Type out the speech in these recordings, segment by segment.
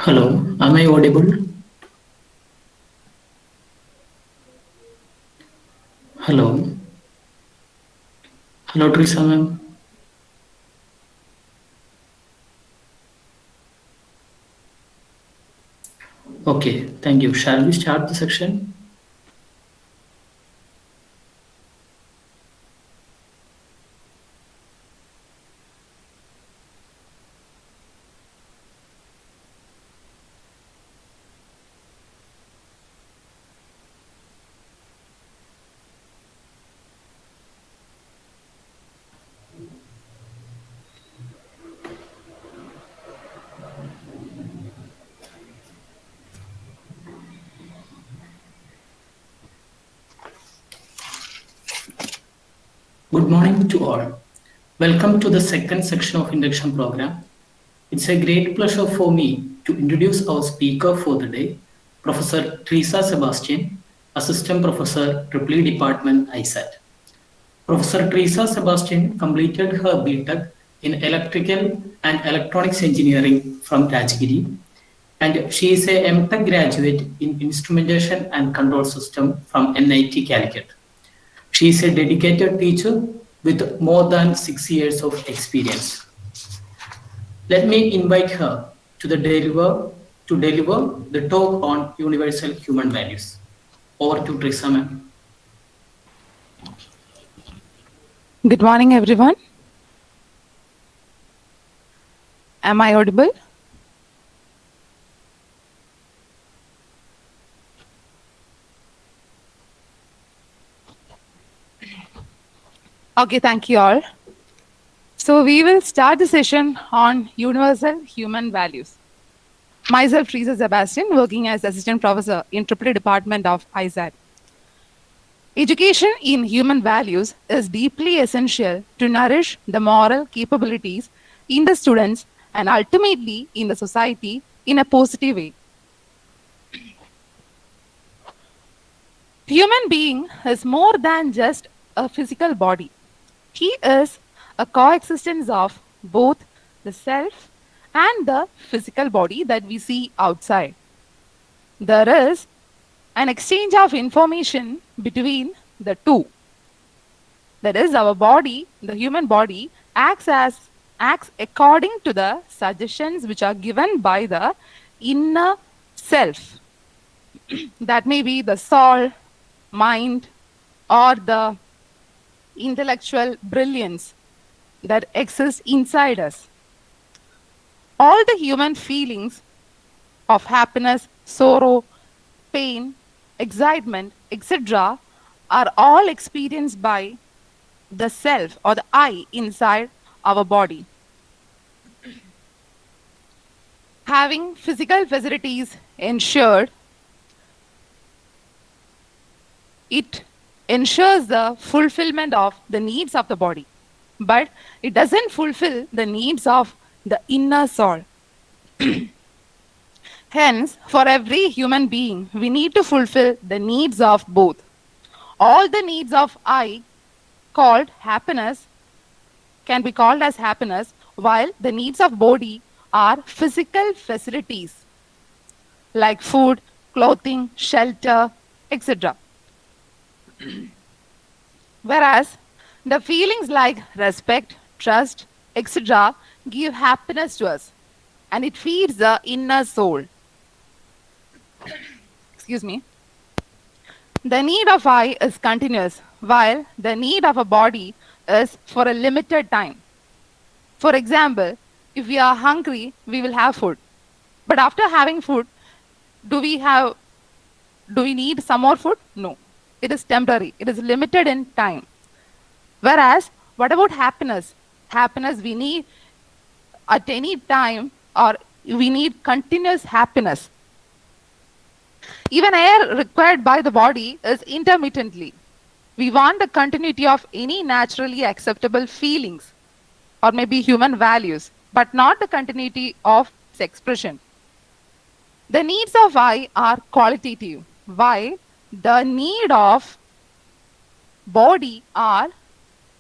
Hello, am I audible? Hello, hello, Treasa ma'am. Okay, thank you. Shall we start the section? Good morning to all. Welcome to the second section of Induction program. It's a great pleasure for me to introduce our speaker for the day, Professor Treasa Sebastian, Assistant Professor, Triple Department, AISAT. Professor Treasa Sebastian completed her BTech in Electrical and Electronics Engineering from Rajgiri, and she is a MTech graduate in Instrumentation and Control System from NIT Calicut. She is a dedicated teacher with more than 6 years of experience. Let me invite her to deliver the talk on universal human values. Over to Treasa, ma'am. Good morning, everyone. Am I audible? Okay, thank you all. So we will start the session on universal human values. Myself, Treasa Sebastian, working as Assistant Professor in Triple Department of AISAT. Education in human values is deeply essential to nourish the moral capabilities in the students and ultimately in the society in a positive way. Human being is more than just a physical body. He is a coexistence of both the self and the physical body that we see outside. There is an exchange of information between the two. That is, our body, the human body, acts according to the suggestions which are given by the inner self. That may be the soul, mind, or the intellectual brilliance that exists inside us. All the human feelings of happiness, sorrow, pain, excitement, etc., are all experienced by the self or the I inside our body. Having physical facilities ensured, it ensures the fulfillment of the needs of the body, but it doesn't fulfill the needs of the inner soul. Hence, for every human being, we need to fulfill the needs of both. All the needs of I, called happiness, can be called as happiness, while the needs of body are physical facilities like food, clothing, shelter, etc. Whereas the feelings like respect, trust, etc. give happiness to us and it feeds the inner soul. Excuse me. The need of I is continuous, while the need of a body is for a limited time. For example, if we are hungry, we will have food. But after having food, do we have do we need some more food? No. It is temporary. It is limited in time. Whereas, what about happiness? Happiness we need at any time, or we need continuous happiness. Even air required by the body is intermittently. We want the continuity of any naturally acceptable feelings or maybe human values, but not the continuity of its expression. The needs of I are qualitative, while the need of body are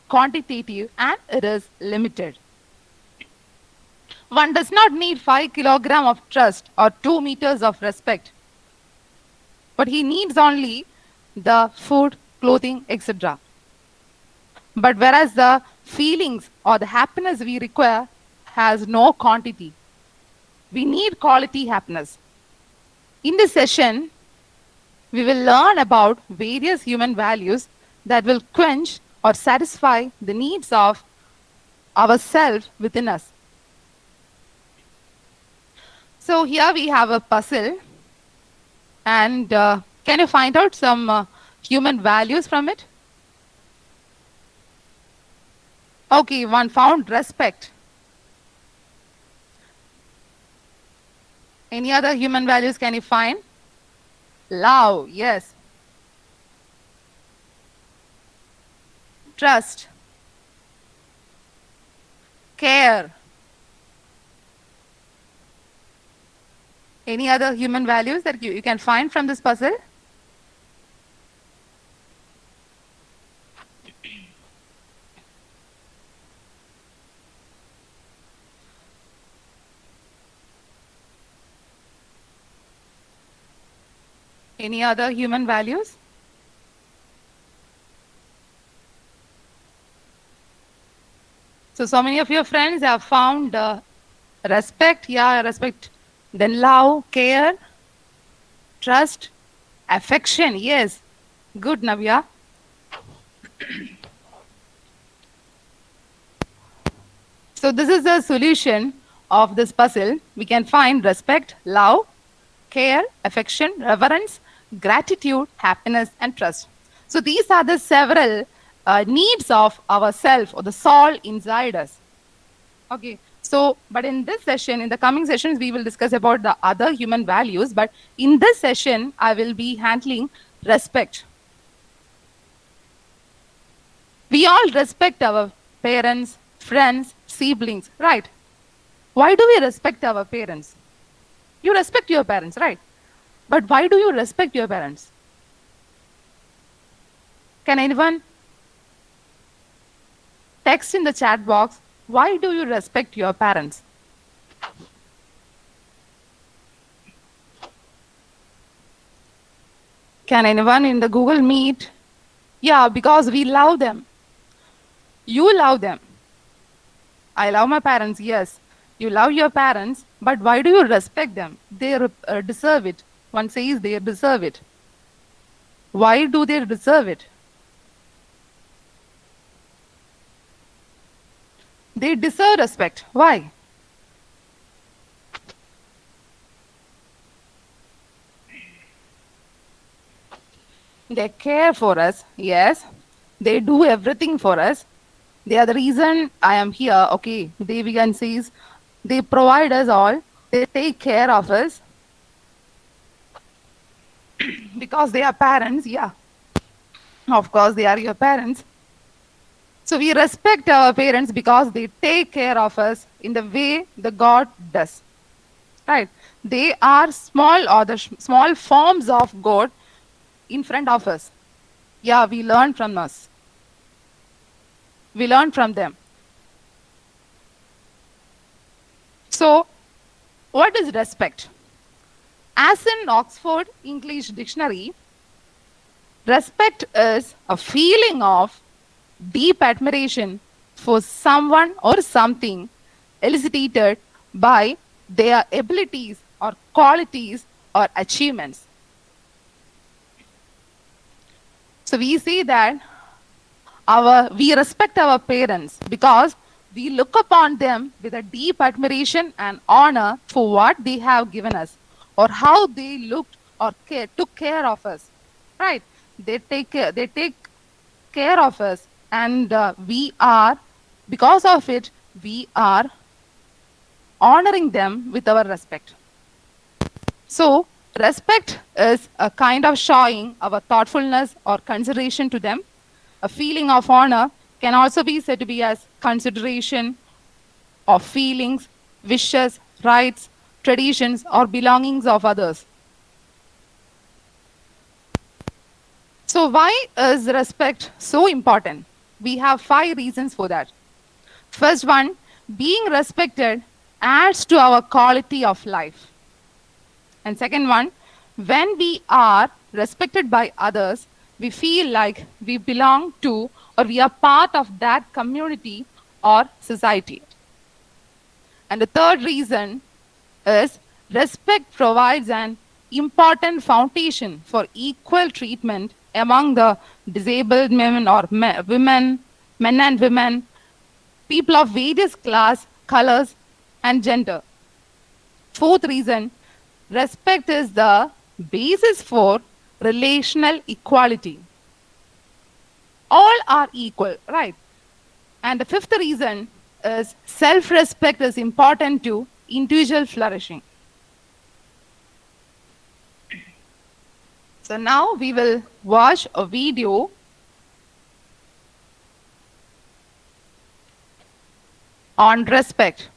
quantitative and it is limited. One does not need 5 kilograms of trust or 2 meters of respect, but he needs only the food, clothing, etc. But whereas the feelings or the happiness we require has no quantity, we need quality happiness. In this session, we will learn about various human values that will quench or satisfy the needs of ourselves within us. So here we have a puzzle, and can you find out some human values from it? Okay, one found respect. Any other human values can you find? Love, yes. Trust. Care. Any other human values that you can find from this puzzle? Any other human values? So many of your friends have found respect, yeah, respect. Then love, care, trust, affection, yes. Good, Navya. So this is the solution of this puzzle. We can find respect, love, care, affection, reverence, gratitude, happiness, and trust. So these are the several needs of ourself or the soul inside us. Okay. So, but in this session, in the coming sessions, we will discuss about the other human values. But in this session, I will be handling respect. We all respect our parents, friends, siblings, right? Why do we respect our parents? You respect your parents, right? But why do you respect your parents? Can anyone text in the chat box, why do you respect your parents? Can anyone in the Google Meet? Yeah, because we love them. You love them. I love my parents, yes. You love your parents, but why do you respect them? They deserve it. One says they deserve it. Why do they deserve it? They deserve respect. Why? They care for us, yes. They do everything for us. They are the reason I am here. Okay, Devigan says they provide us all. They take care of us. Because they are parents, yeah. Of course, they are your parents. So we respect our parents because they take care of us in the way the God does. Right? They are small or the small forms of God in front of us. Yeah, we learn from us. We learn from them. So, what is respect? As in Oxford English Dictionary, respect is a feeling of deep admiration for someone or something elicited by their abilities or qualities or achievements. So we say that we respect our parents because we look upon them with a deep admiration and honor for what they have given us or how they looked or took care of us. Right? They take care of us, and we are, because of it, we are honoring them with our respect. So, respect is a kind of showing our thoughtfulness or consideration to them. A feeling of honor can also be said to be as consideration of feelings, wishes, rights, traditions, or belongings of others. So why is respect so important? We have 5 reasons for that. First one, being respected adds to our quality of life. And second one, when we are respected by others, we feel like we belong to or we are part of that community or society. And the third reason is respect provides an important foundation for equal treatment among the disabled men or women, men and women, people of various class, colors, and gender. Fourth reason, respect is the basis for relational equality. All are equal, right? And the fifth reason is self-respect is important to individual flourishing. So now we will watch a video on respect.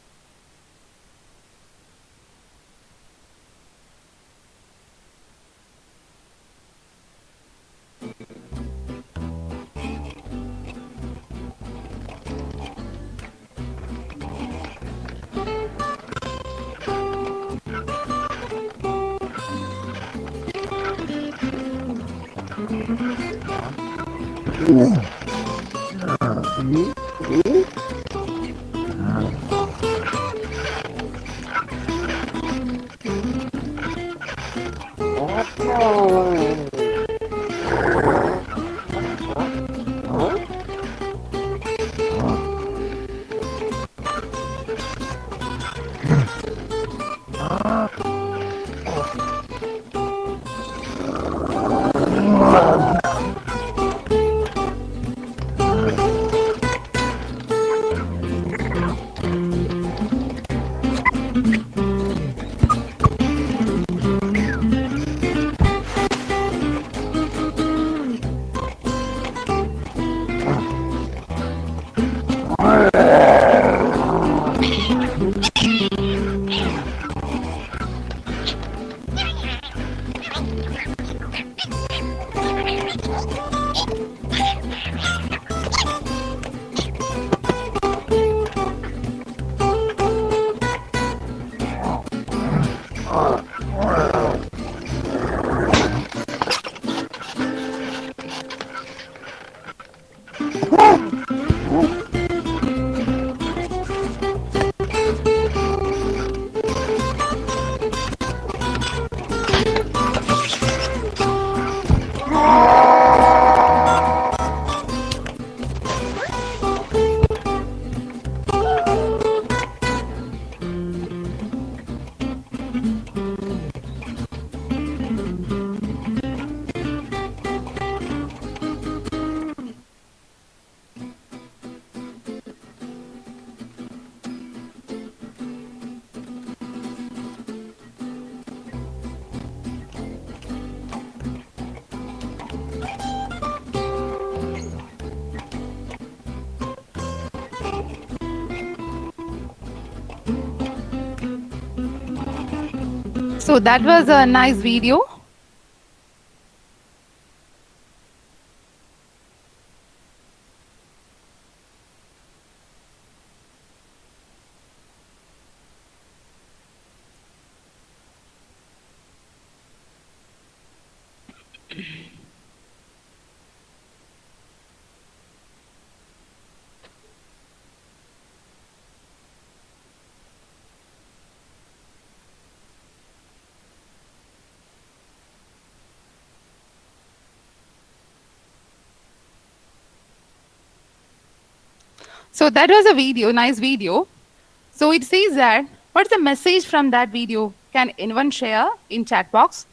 So that was a nice video. So that was a video, nice video. So it says that, what's the message from that video? Can anyone share in chat box?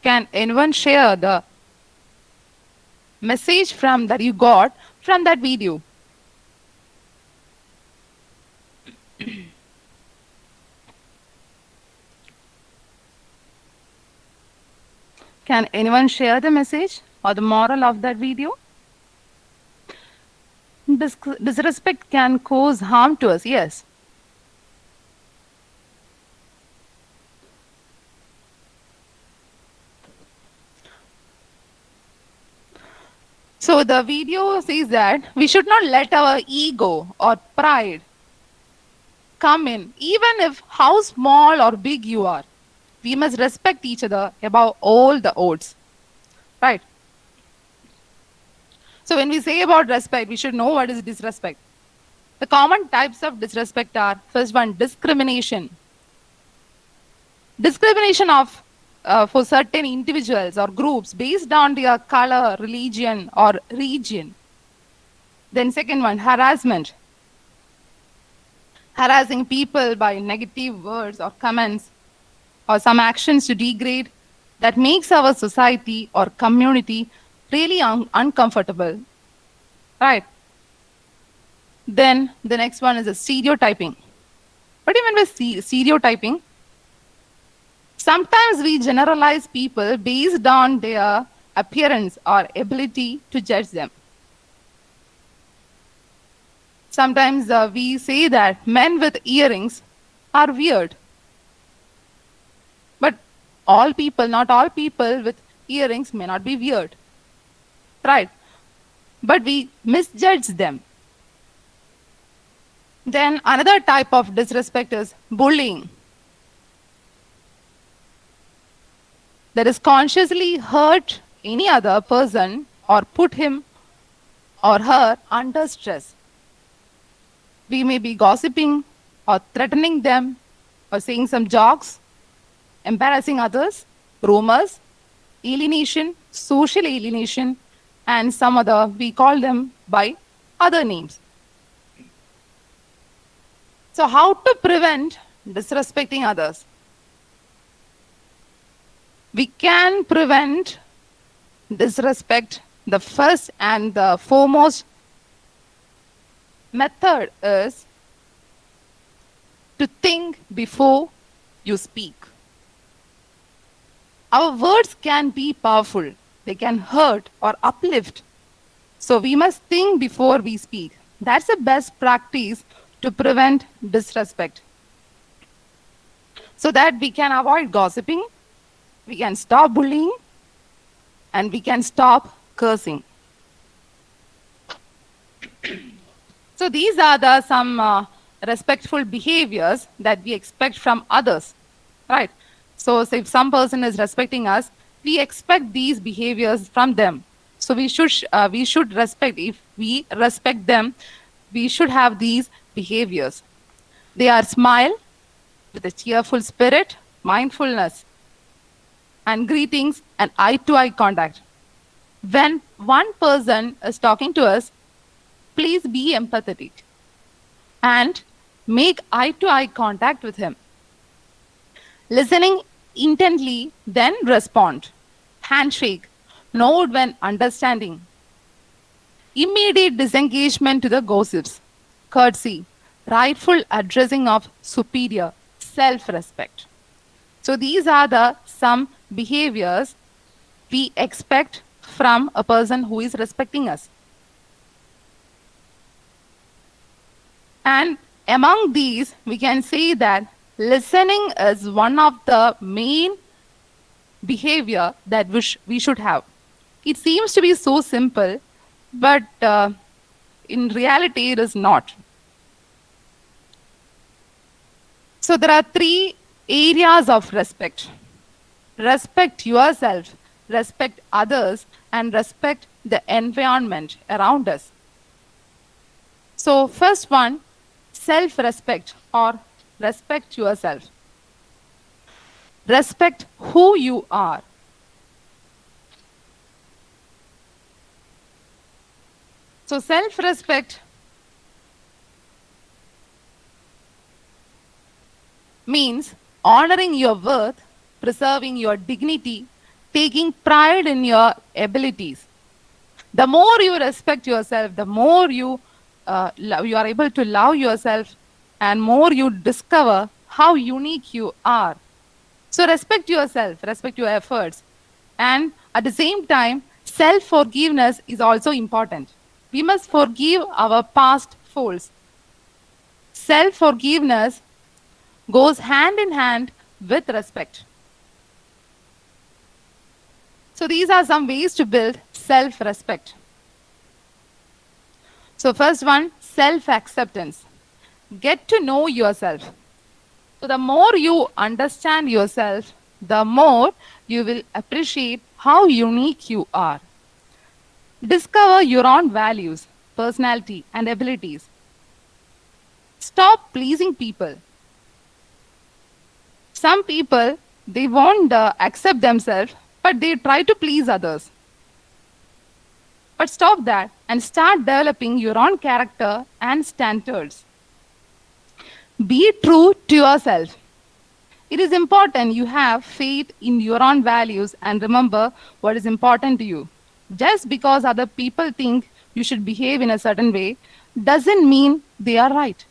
Can anyone share the message from that you got from that video? Can anyone share the message or the moral of that video? Disrespect can cause harm to us, yes. So the video says that we should not let our ego or pride come in, even if how small or big you are. We must respect each other above all the odds, right? So when we say about respect, we should know what is disrespect. The common types of disrespect are, first one, discrimination. Discrimination of for certain individuals or groups based on their color, religion, or region. Then second one, harassment. Harassing people by negative words or comments or some actions to degrade that makes our society or community really uncomfortable. Right. Then the next one is a stereotyping. What do you mean by stereotyping? Sometimes we generalize people based on their appearance or ability to judge them. Sometimes we say that men with earrings are weird. But all people, not all people with earrings may not be weird. Right? But we misjudge them. Then another type of disrespect is bullying. That is consciously hurt any other person or put him or her under stress. We may be gossiping or threatening them or saying some jokes, embarrassing others, rumors, alienation, social alienation, and some other, we call them by other names. So how to prevent disrespecting others? We can prevent disrespect. The first and the foremost method is to think before you speak. Our words can be powerful. They can hurt or uplift. So we must think before we speak. That's the best practice to prevent disrespect. So that we can avoid gossiping, we can stop bullying, and we can stop cursing. So these are the some respectful behaviors that we expect from others, right? So if some person is respecting us, we expect these behaviors from them. So we should respect. If we respect them, we should have these behaviors. They are smile with a cheerful spirit, mindfulness, and greetings and eye-to-eye contact. When one person is talking to us, please be empathetic and make eye-to-eye contact with him. Listening intently, then respond. Handshake, nod when understanding. Immediate disengagement to the gossips. Courtesy, rightful addressing of superior, self-respect. So these are the some behaviors we expect from a person who is respecting us. And among these, we can say that listening is one of the main behavior that we should have. It seems to be so simple, but in reality, it is not. So there are three areas of respect. Respect yourself, respect others, and respect the environment around us. So first one, self-respect or respect yourself. Respect who you are. So self-respect means honoring your worth, preserving your dignity, taking pride in your abilities. The more you respect yourself, the more you are able to love yourself, and more you discover how unique you are. So respect yourself, respect your efforts. And at the same time, self-forgiveness is also important. We must forgive our past faults. Self-forgiveness goes hand in hand with respect. So these are some ways to build self-respect. So first one, self-acceptance. Get to know yourself. So the more you understand yourself, the more you will appreciate how unique you are. Discover your own values, personality, and abilities. Stop pleasing people. Some people They won't accept themselves, but they try to please others. But stop that and start developing your own character and standards. Be true to yourself. It is important you have faith in your own values and remember what is important to you. Just because other people think you should behave in a certain way doesn't mean they are right.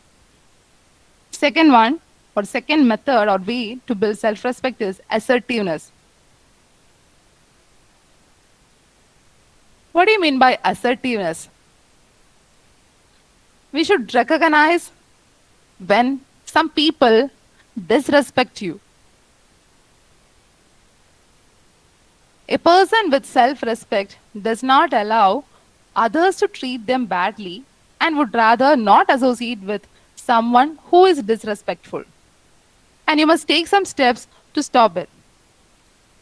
Second one, or second method or way to build self respect is assertiveness. What do you mean by assertiveness? We should recognize when some people disrespect you. A person with self respect does not allow others to treat them badly and would rather not associate with someone who is disrespectful. And you must take some steps to stop it.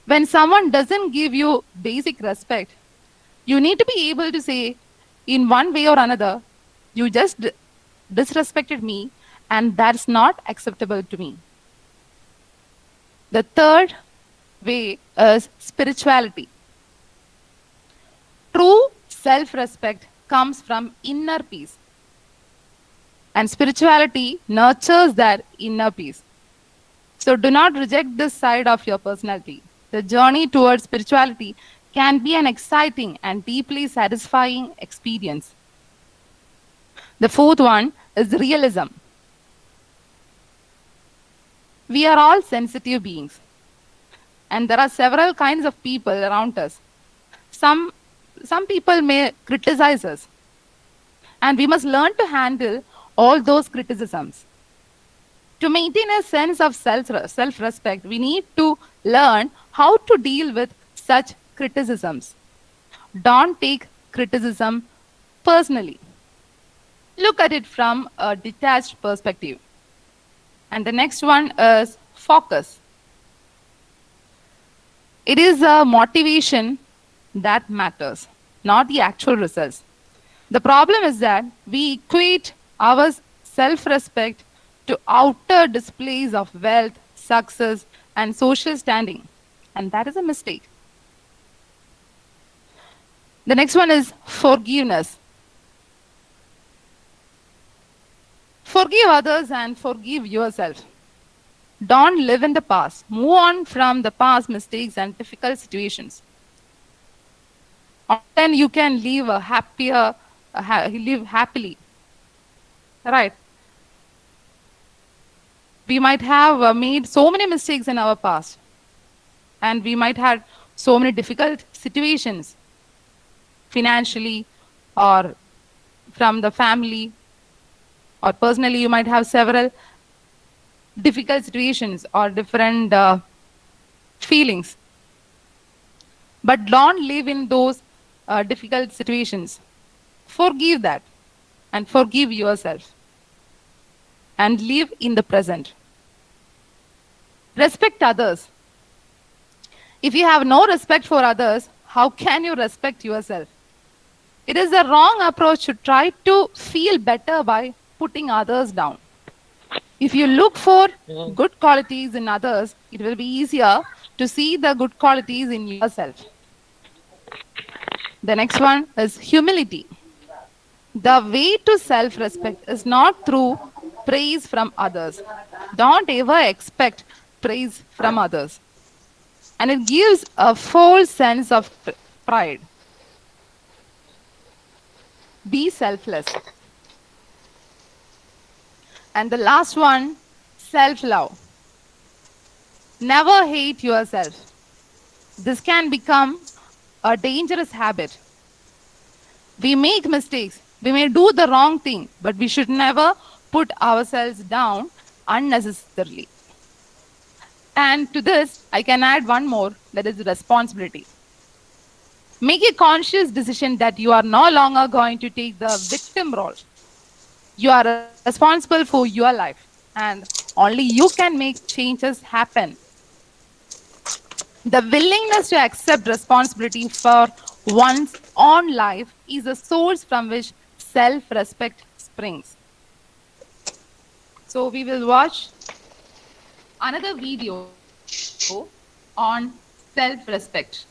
When someone doesn't give you basic respect, you need to be able to say, in one way or another, you just disrespected me, and that's not acceptable to me. The third way is spirituality. True self respect comes from inner peace, and spirituality nurtures that inner peace. So do not reject this side of your personality. The journey towards spirituality can be an exciting and deeply satisfying experience. The fourth one is realism. We are all sensitive beings, and there are several kinds of people around us. Some, some people may criticize us, and we must learn to handle all those criticisms. To maintain a sense of self respect, we need to learn how to deal with such criticisms. Don't take criticism personally. Look at it from a detached perspective. And the next one is focus. It is a motivation that matters, not the actual results. The problem is that we equate our self respect to outer displays of wealth, success, and social standing. And that is a mistake. The next one is forgiveness. Forgive others and forgive yourself. Don't live in the past. Move on from the past mistakes and difficult situations. Then you can live a happier, live happily. Right? We might have made so many mistakes in our past, and we might have so many difficult situations, financially, or from the family, or personally. You might have several difficult situations or different feelings. But don't live in those difficult situations. Forgive that and forgive yourself and live in the present. Respect others. If you have no respect for others, how can you respect yourself? It is the wrong approach to try to feel better by putting others down. If you look for good qualities in others, it will be easier to see the good qualities in yourself. The next one is humility. The way to self respect is not through praise from others. Don't ever expect praise from others. And it gives a false sense of pride. Be selfless. And the last one, self love. Never hate yourself. This can become a dangerous habit. We make mistakes. We may do the wrong thing, but we should never put ourselves down unnecessarily. And to this, I can add one more, that is responsibility. Make a conscious decision that you are no longer going to take the victim role. You are responsible for your life, and only you can make changes happen. The willingness to accept responsibility for one's own life is a source from which self-respect springs. So we will watch another video on self-respect.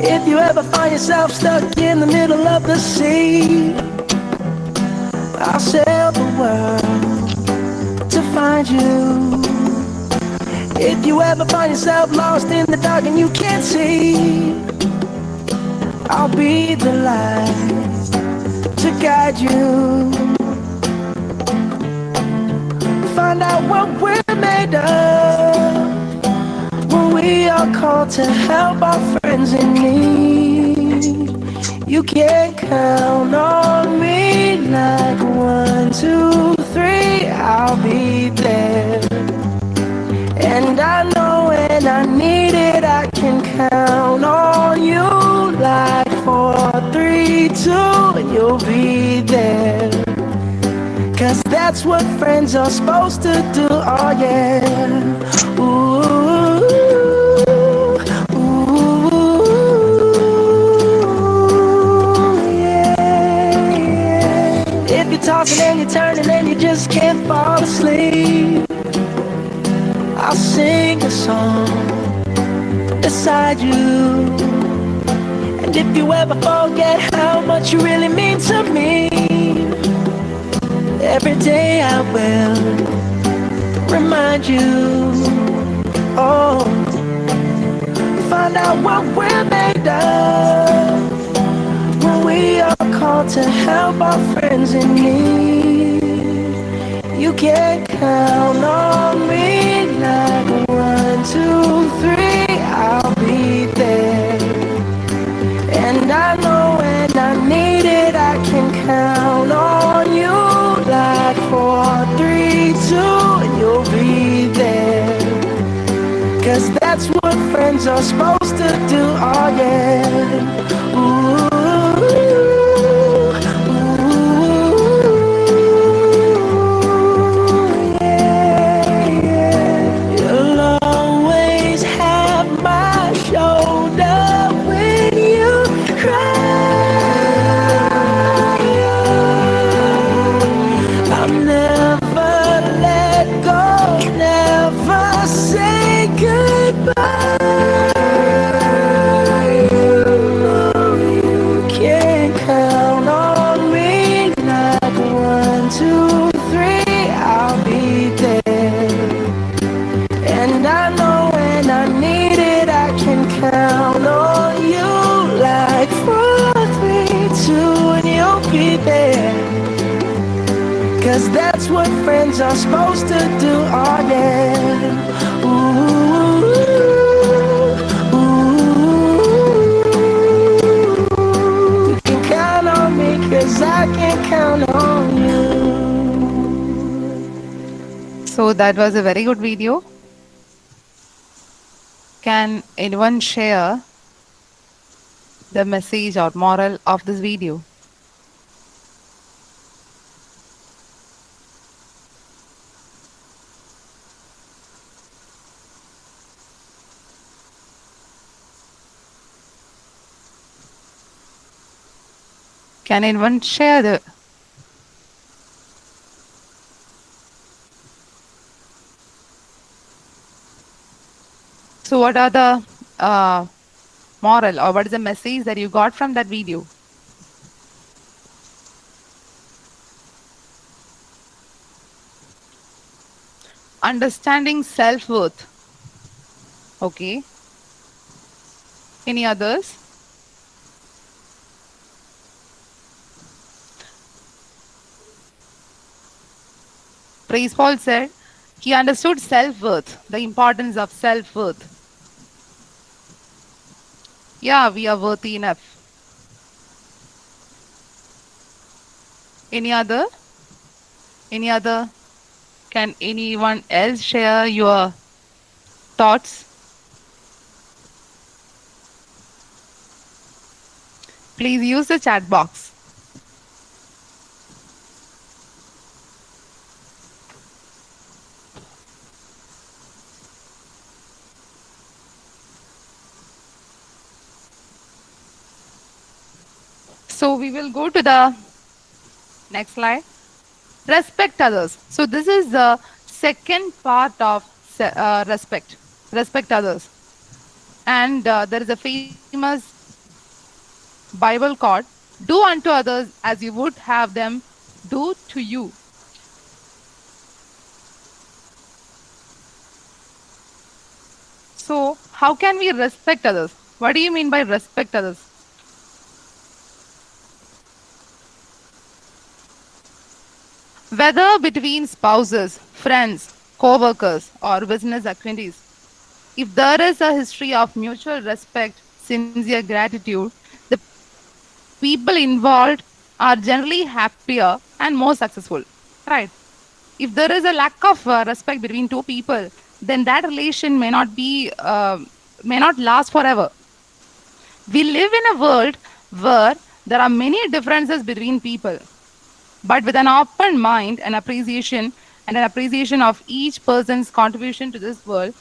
If you ever find yourself stuck in the middle of the sea, I'll sail the world to find you. If you ever find yourself lost in the dark and you can't see, I'll be the light to guide you. Find out what we're made of when we are called to help our friends in need. You can count on me like 1, 2, 3, I'll be there. And I know when I need it, I can count on you like 4, 3, 2, and you'll be there. 'Cause that's what friends are supposed to do, oh yeah. Ooh, yeah, yeah. If you're tossing and you're turning and you just can't fall asleep, I'll sing a song beside you. And if you ever forget how much you really mean to me, every day I will remind you. Oh, find out what we're made of when we are called to help our friends in need. You can count on me like 1, 2, 3, I'll be there. And I know when I need it, I can count on you like 4, 3, 2, and you'll be there. 'Cause that's what friends are supposed to do, oh yeah. Ooh, yeah, yeah. You'll always have my shoulder when you cry. I'll never let go, never say goodbye. You can count on me like 1, 2, 3, I'll be there. And I know when I need it, I can count on you like 4, 3, 2, and you'll be there. 'Cause that's what friends are supposed to do, oh yeah. Ooh, ooh. You can count on me 'cause I can count on you. So that was a very good video. Can anyone share the message or moral of this video? Can anyone share the So what are the moral or what is the message that you got from that video? Understanding self-worth. Okay. Any others? Praise Paul said he understood self-worth, the importance of self-worth. Yeah, we are worthy enough. Any other? Any other? Can anyone else share your thoughts? Please use the chat box. So we will go to the next slide. Respect others. So this is the second part of respect. Respect others. And there is a famous Bible quote: "Do unto others as you would have them do to you." So how can we respect others? What do you mean by respect others? Whether between spouses, friends, co-workers, or business acquaintances, if there is a history of mutual respect, sincere gratitude, the people involved are generally happier and more successful. Right? If there is a lack of respect between two people, then that relation may not last forever. We live in a world where there are many differences between people, but with an open mind and an appreciation of each person's contribution to this world,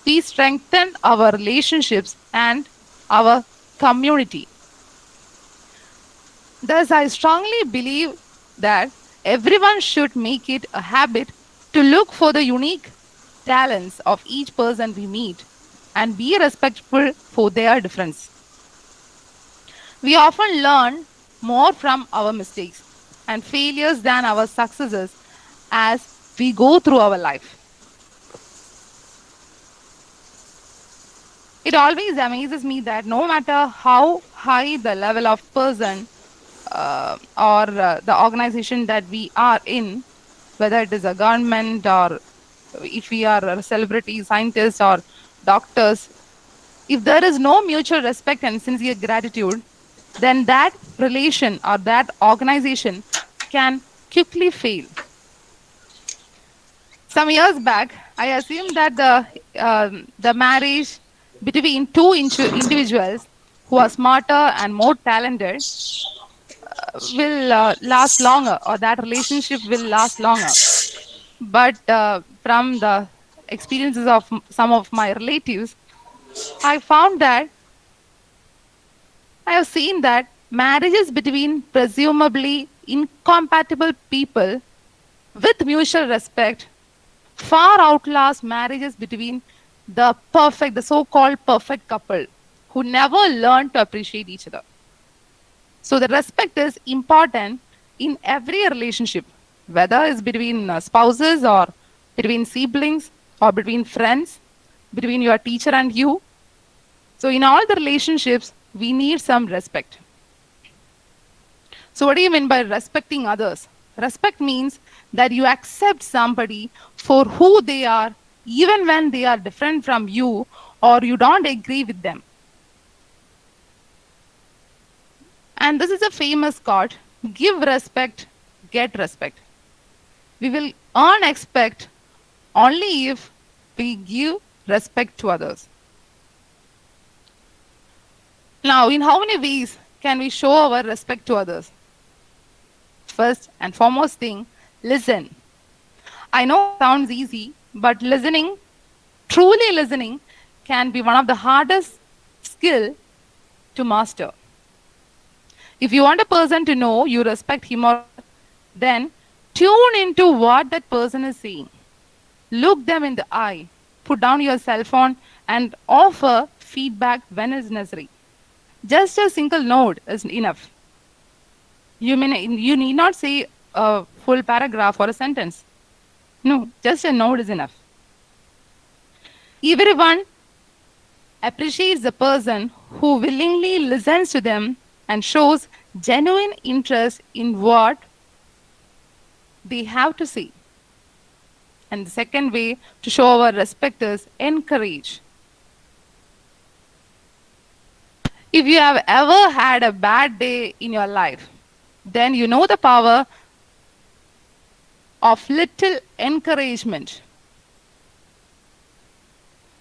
we strengthen our relationships and our community. Thus, I strongly believe that everyone should make it a habit to look for the unique talents of each person we meet and be respectful for their difference. We often learn more from our mistakes and failures than our successes as we go through our life. It always amazes me that no matter how high the level of person or the organization that we are in, whether it is a government or if we are a celebrity, scientists or doctors, if there is no mutual respect and sincere gratitude, then that relation or that organization can quickly fail. Some years back, I assumed that the marriage between two individuals who are smarter and more talented will last longer, or that relationship will last longer. But from the experiences of some of my relatives, I found that I have seen that marriages between presumably incompatible people with mutual respect far outlast marriages between the so-called perfect couple who never learn to appreciate each other. So the respect is important in every relationship, whether it's between spouses or between siblings or between friends, between your teacher and you. So in all the relationships, we need some respect. So what do you mean by respecting others? Respect means that you accept somebody for who they are, even when they are different from you or you don't agree with them. And this is a famous quote: give respect, get respect. We will earn respect only if we give respect to others. Now, in how many ways can we show our respect to others? First and foremost thing, listen. I know it sounds easy, but listening, truly listening, can be one of the hardest skill to master. If you want a person to know you respect him or her, then tune into what that person is saying. Look them in the eye, put down your cell phone, and offer feedback when it's necessary. Just a single nod is enough. You need not say a full paragraph or a sentence. No, just a nod is enough. Everyone appreciates the person who willingly listens to them and shows genuine interest in what they have to say. And the second way to show our respect is encourage. If you have ever had a bad day in your life, then you know the power of little encouragement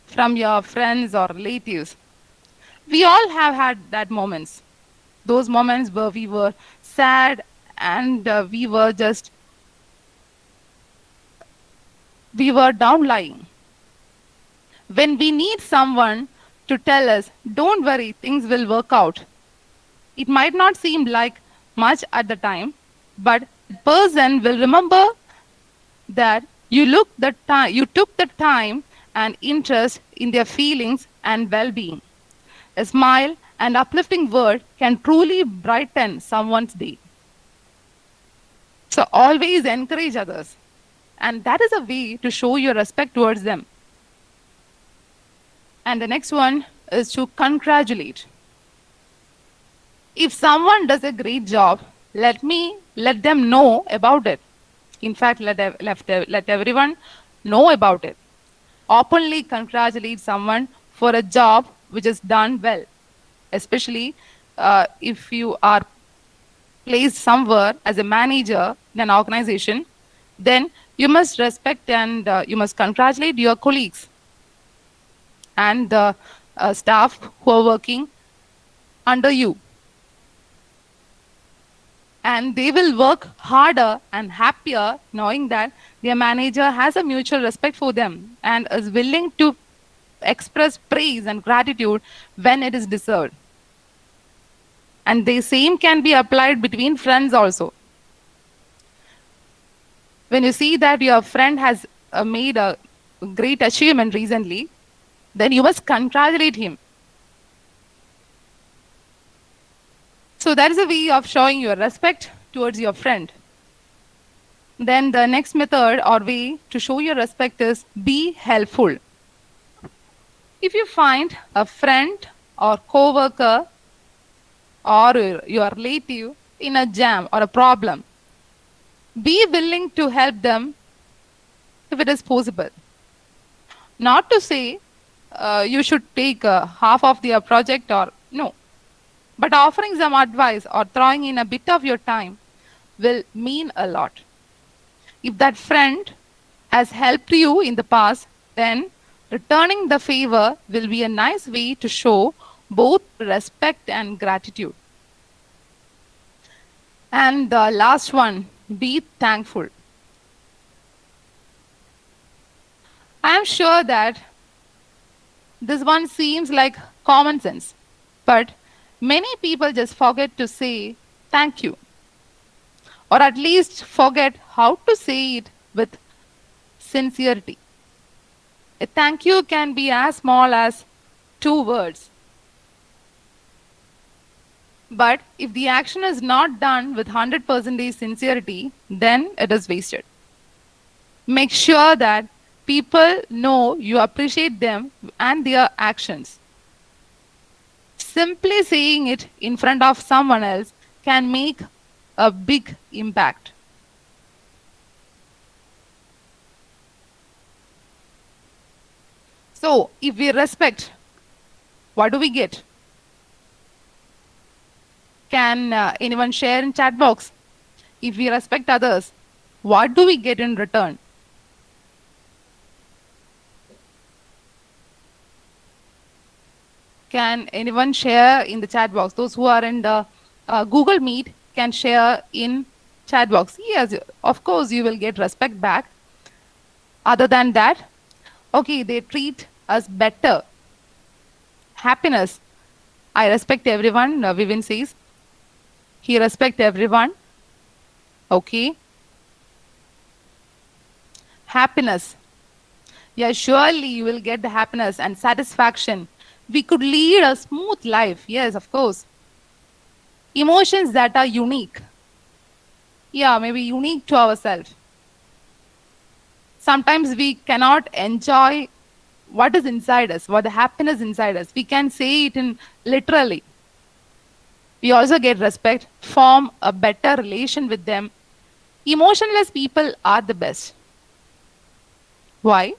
from your friends or relatives. We all have had that moments. Those moments where we were sad and we were down lying. When we need someone to tell us, don't worry, things will work out. It might not seem like much at the time, but the person will remember that you took the time and interest in their feelings and well-being. A smile and uplifting word can truly brighten someone's day. So always encourage others. And that is a way to show your respect towards them. And the next one is to congratulate. If someone does a great job, let them know about it. In fact, let everyone know about it. Openly congratulate someone for a job which is done well, especially if you are placed somewhere as a manager in an organization, then you must respect and you must congratulate your colleagues and the staff who are working under you. And they will work harder and happier knowing that their manager has a mutual respect for them and is willing to express praise and gratitude when it is deserved. And the same can be applied between friends also. When you see that your friend has made a great achievement recently, then you must congratulate him. So that is a way of showing your respect towards your friend. Then the next method or way to show your respect is be helpful. If you find a friend or co-worker or your relative in a jam or a problem, be willing to help them if it is possible. Not to say you should take half of their project or no, but offering some advice or throwing in a bit of your time will mean a lot. If that friend has helped you in the past, then returning the favor will be a nice way to show both respect and gratitude. And the last one, be thankful. I am sure that this one seems like common sense, but many people just forget to say thank you, or at least forget how to say it with sincerity. A thank you can be as small as 2 words. But if the action is not done with 100% sincerity, then it is wasted. Make sure that people know you appreciate them and their actions. Simply saying it in front of someone else can make a big impact. So, if we respect, what do we get? Can anyone share in chat box? If we respect others, what do we get in return? Can anyone share in the chat box? Those who are in the Google Meet can share in chat box. Yes, of course you will get respect back. Other than that, okay, they treat us better. Happiness. I respect everyone, Vivin says. He respect everyone. Okay. Happiness. Yeah, surely you will get the happiness and satisfaction. We could lead a smooth life. Yes, of course. Emotions that are unique. Yeah, maybe unique to ourselves. Sometimes we cannot enjoy what is inside us, what the happiness inside us. We can say it in literally. We also get respect, form a better relation with them. Emotionless people are the best. Why?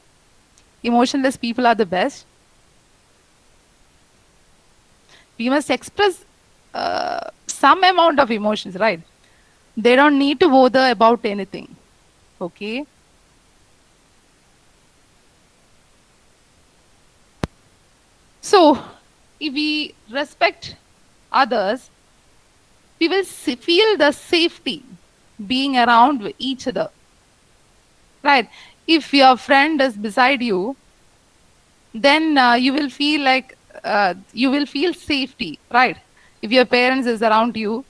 Emotionless people are the best. We must express some amount of emotions, right? They don't need to bother about anything. Okay? So, if we respect others, we will feel the safety being around with each other. Right? If your friend is beside you, then you will feel like you will feel safety, right? if your parents is around you,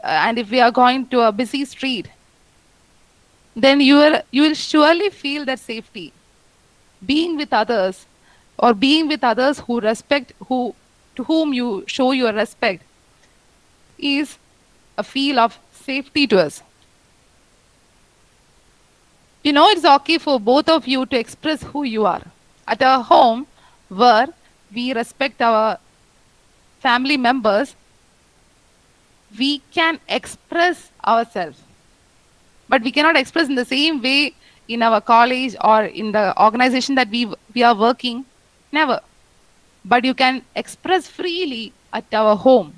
and if we are going to a busy street, then you will surely feel that safety. Being with others, or being with others who respect, who to whom you show your respect, is a feel of safety to us. It's okay for both of you to express who you are. At a home where we respect our family members, we can express ourselves, but we cannot express in the same way in our college or in the organization that we are working. Never. But you can express freely at our home,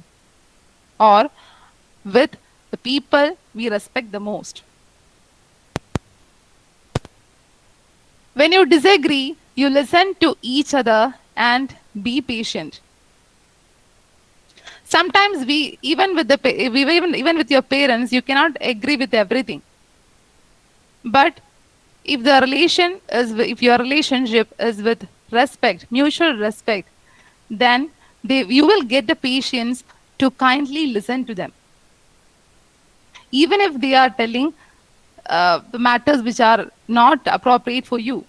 or with the people we respect the most. When you disagree, you listen to each other and be patient. Sometimes we even with even with your parents, you cannot agree with everything. But if if your relationship is with respect, mutual respect, then you will get the patience to kindly listen to them, even if they are telling the matters which are not appropriate for you,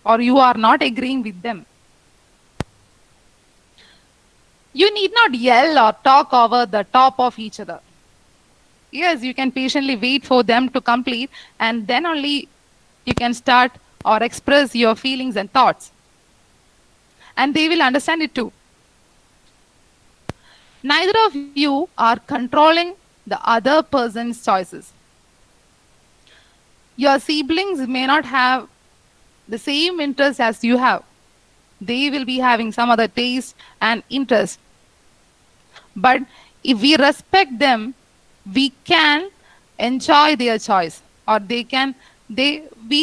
or you are not agreeing with them. You need not yell or talk over the top of each other. Yes, you can patiently wait for them to complete, and then only you can start or express your feelings and thoughts. And they will understand it too. Neither of you are controlling the other person's choices. Your siblings may not have the same interest as you have. They will be having some other taste and interest. But if we respect them, we can enjoy their choice, or we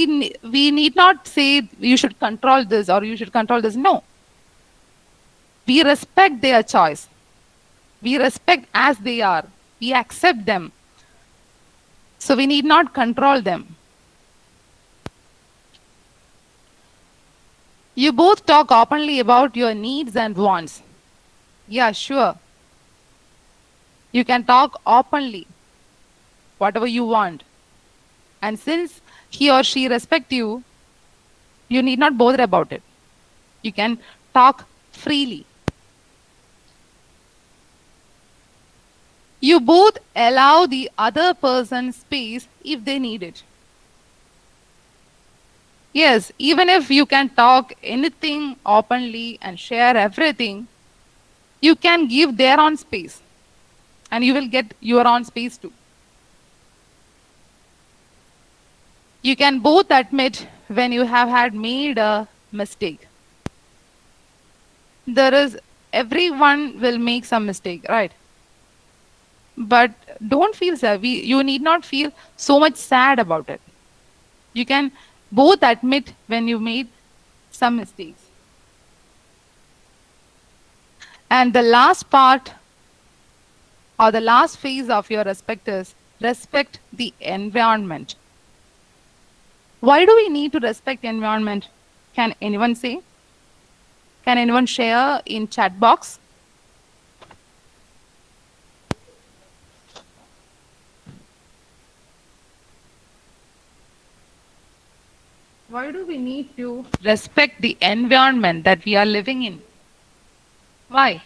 need not say you should control this or you should control this. No. We respect their choice. We respect as they are. We accept them. So we need not control them. You both talk openly about your needs and wants. Yeah, sure. You can talk openly, whatever you want. And since he or she respect you, you need not bother about it. You can talk freely. You both allow the other person space if they need it. Yes, even if you can talk anything openly and share everything, you can give their own space, and you will get your own space too. You can both admit when you have had made a mistake. Everyone will make some mistake, right? But don't feel sad. You need not feel so much sad about it. You can both admit when you made some mistakes. And the last part, or the last phase of your respect, is respect the environment. Why do we need to respect environment? Can anyone say? Can anyone share in chat box? Why do we need to respect the environment that we are living in? Why?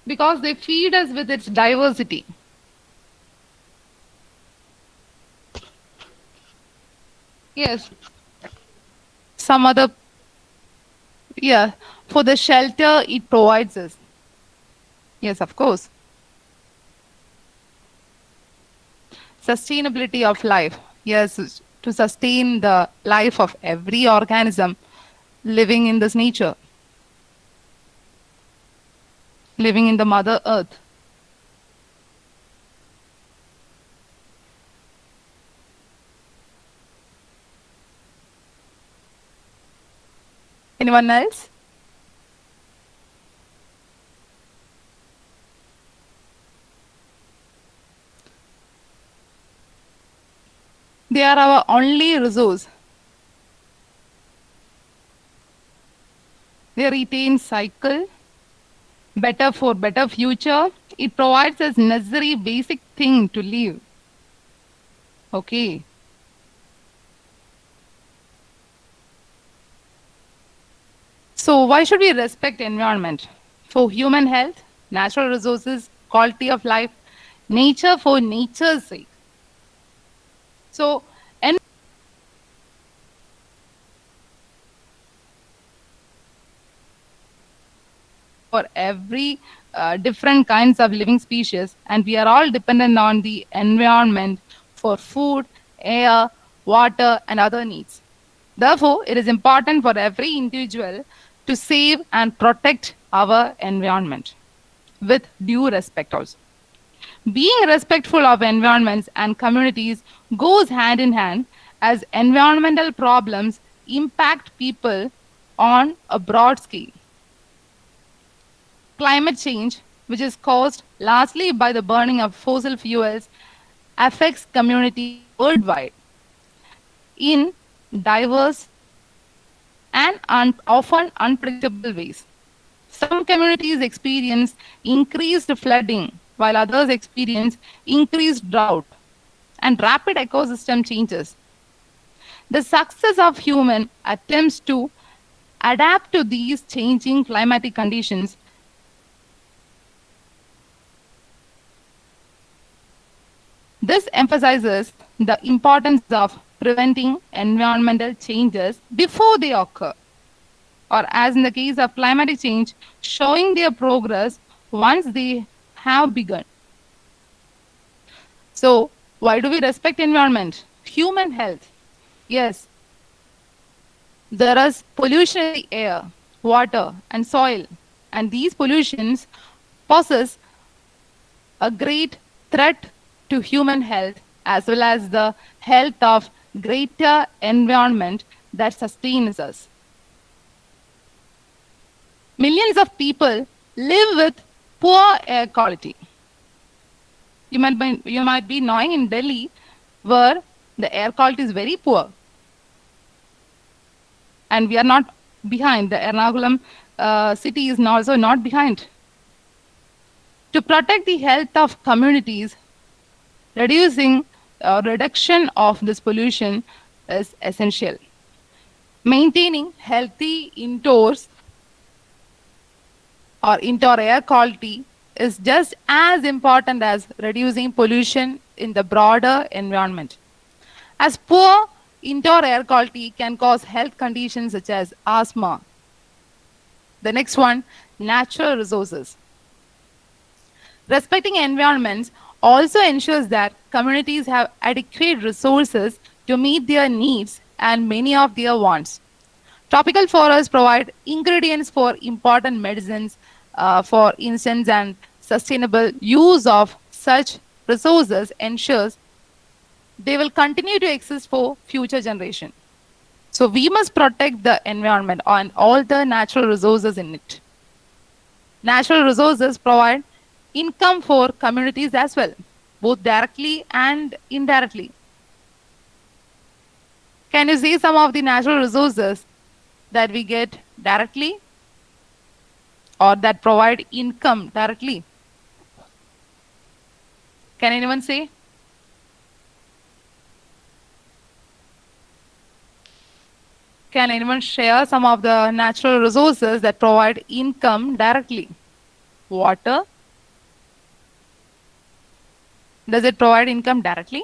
Because they feed us with its diversity. Yes. Some other, yeah, for the shelter it provides us. Yes, of course. Sustainability of life. Yes, to sustain the life of every organism living in this nature, living in the Mother Earth. Anyone else? They are our only resource. They retain cycle, better for better future. It provides us necessary basic thing to live. Okay. So why should we respect environment? For human health, natural resources, quality of life, nature for nature's sake. So for every different kinds of living species, and we are all dependent on the environment for food, air, water, and other needs. Therefore, it is important for every individual to save and protect our environment with due respect also. Being respectful of environments and communities goes hand in hand, as environmental problems impact people on a broad scale. Climate change, which is caused largely by the burning of fossil fuels, affects communities worldwide in diverse and often unpredictable ways. Some communities experience increased flooding, while others experience increased drought and rapid ecosystem changes. The success of human attempts to adapt to these changing climatic conditions this emphasizes the importance of preventing environmental changes before they occur, or as in the case of climatic change, showing their progress once they have begun. So, why do we respect environment? Human health. Yes, there is pollution in the air, water, and soil, and these pollutions poses a great threat to human health as well as the health of greater environment that sustains us. Millions of people live with poor air quality. You might be knowing in Delhi where the air quality is very poor. And we are not behind. The Ernakulam city is also not behind. To protect the health of communities, reduction of this pollution is essential. Maintaining healthy indoors or indoor air quality is just as important as reducing pollution in the broader environment. As poor indoor air quality can cause health conditions such as asthma. The next one, natural resources. Respecting environments also ensures that communities have adequate resources to meet their needs and many of their wants. Tropical forests provide ingredients for important medicines, for instance, and sustainable use of such resources ensures they will continue to exist for future generations. So we must protect the environment and all the natural resources in it. Natural resources provide income for communities as well, both directly and indirectly. Can you see some of the natural resources that we get directly or that provide income directly? Can anyone say? Can anyone share some of the natural resources that provide income directly? Water. Does it provide income directly?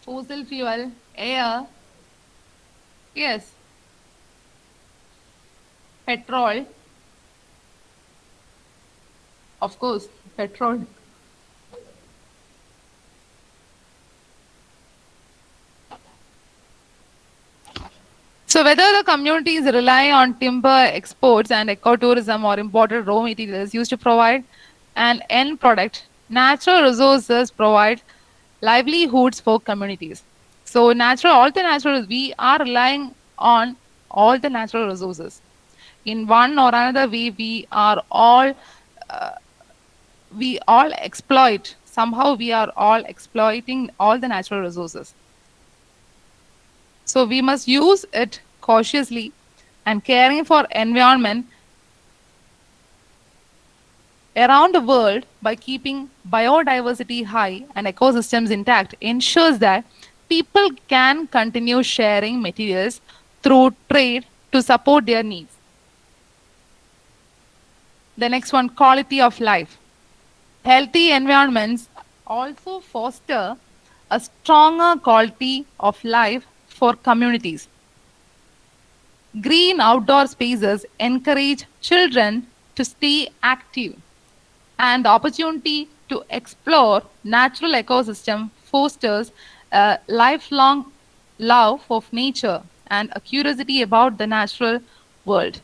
Fossil fuel, air. Yes. Petrol. Of course, petrol. So whether the communities rely on timber exports and ecotourism or imported raw materials used to provide an end product, natural resources provide livelihoods for communities. So all the natural, we are relying on all the natural resources. In one or another way, we are all we all exploit, somehow we are all exploiting all the natural resources. So we must use it cautiously, and caring for environment around the world by keeping biodiversity high and ecosystems intact ensures that people can continue sharing materials through trade to support their needs. The next one, quality of life. Healthy environments also foster a stronger quality of life for communities. Green outdoor spaces encourage children to stay active, and the opportunity to explore natural ecosystem fosters a lifelong love of nature and a curiosity about the natural world.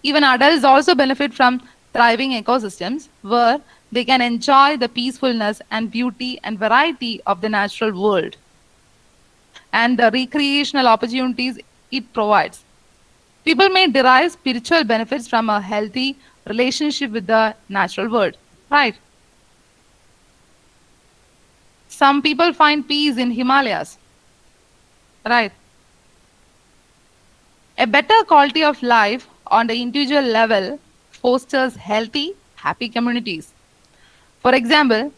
Even adults also benefit from thriving ecosystems where they can enjoy the peacefulness and beauty and variety of the natural world and the recreational opportunities it provides. People may derive spiritual benefits from a healthy relationship with the natural world, right? Some people find peace in Himalayas, right? A better quality of life on the individual level fosters healthy, happy communities. For example,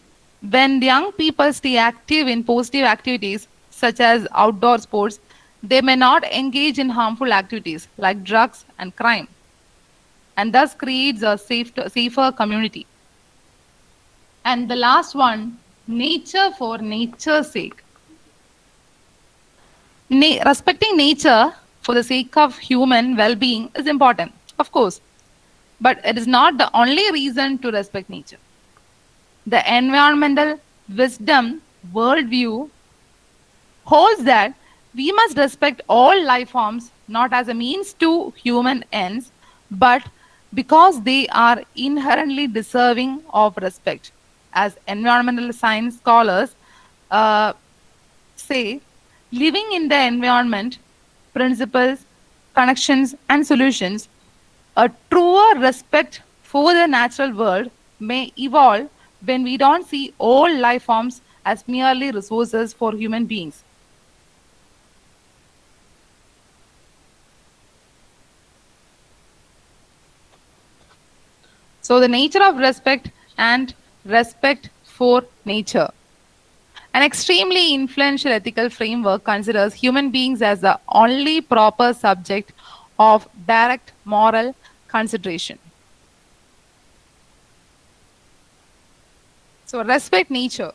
when young people stay active in positive activities such as outdoor sports, they may not engage in harmful activities like drugs and crime, and thus creates a safer community. And the last one, nature for nature's sake. Respecting nature for the sake of human well-being is important, of course, but it is not the only reason to respect nature. The environmental wisdom worldview holds that we must respect all life forms not as a means to human ends, but because they are inherently deserving of respect. As environmental science scholars uh, say, living in the environment, principles, connections, and solutions, a truer respect for the natural world may evolve when we don't see all life forms as merely resources for human beings. So, the nature of respect and respect for nature. An extremely influential ethical framework considers human beings as the only proper subject of direct moral consideration. So, respect nature.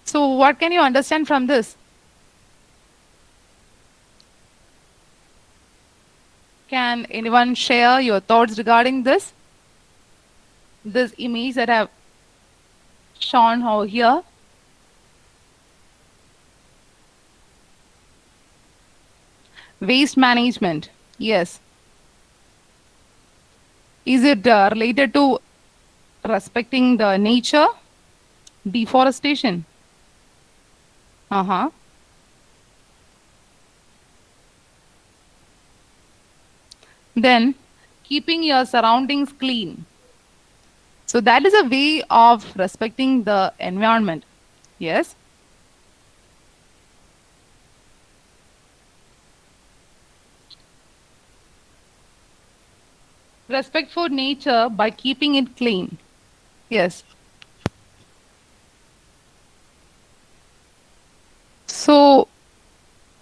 So, what can you understand from this? Can anyone share your thoughts regarding this? This image that I have shown over here. Waste management. Yes. Is it related to respecting the nature? Deforestation. Uh-huh. Then keeping your surroundings clean. So that is a way of respecting the environment. Yes. Respect for nature by keeping it clean. Yes. So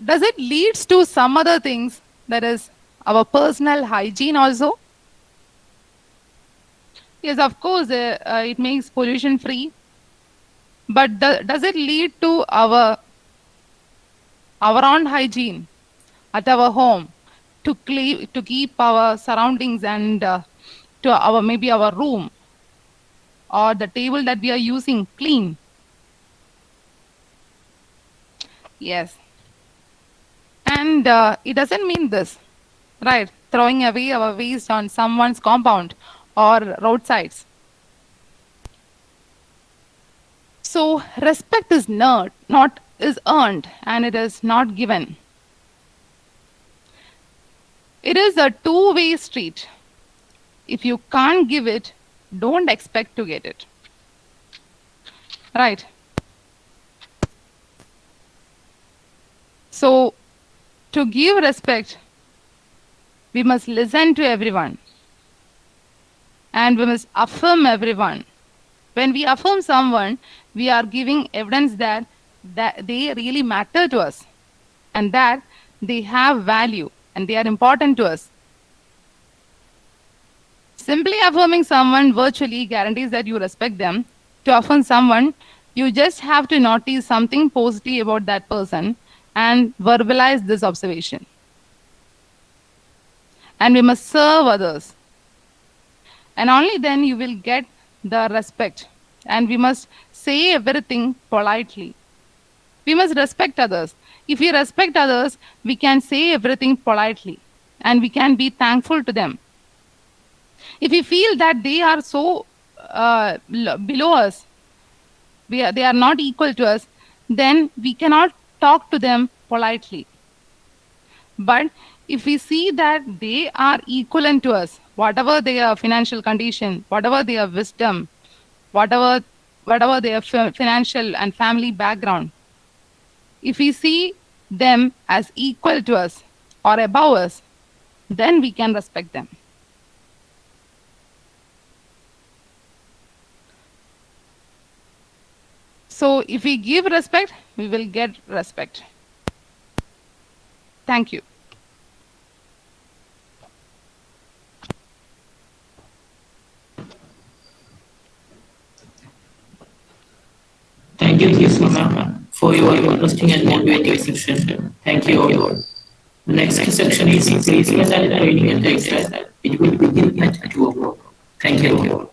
does it leads to some other things, that is our personal hygiene also? Yes, of course, it makes pollution free. But does it lead to our own hygiene at our home to keep our surroundings and to our maybe our room or the table that we are using clean? Yes. And it doesn't mean this, right? Throwing away our waste on someone's compound or roadsides. So respect is not is earned, and it is not given. It is a two-way street. If you can't give it, don't expect to get it. Right. So, to give respect, we must listen to everyone. And we must affirm everyone. When we affirm someone, we are giving evidence that they really matter to us and that they have value and they are important to us. Simply affirming someone virtually guarantees that you respect them. To affirm someone, you just have to notice something positive about that person and verbalize this observation. And we must serve others. And only then you will get the respect. And we must say everything politely. We must respect others. If we respect others, we can say everything politely. And we can be thankful to them. If we feel that they are so below us, they are not equal to us, then we cannot talk to them politely. But if we see that they are equivalent to us, whatever their financial condition, whatever their wisdom, whatever their financial and family background, if we see them as equal to us or above us, then we can respect them. So if we give respect, we will get respect. Thank you. Thank you, Treasa, for your interesting and motivating section. Thank you all. The next section is placement and training at AISAT. It will begin at 2 o'clock. Thank you all.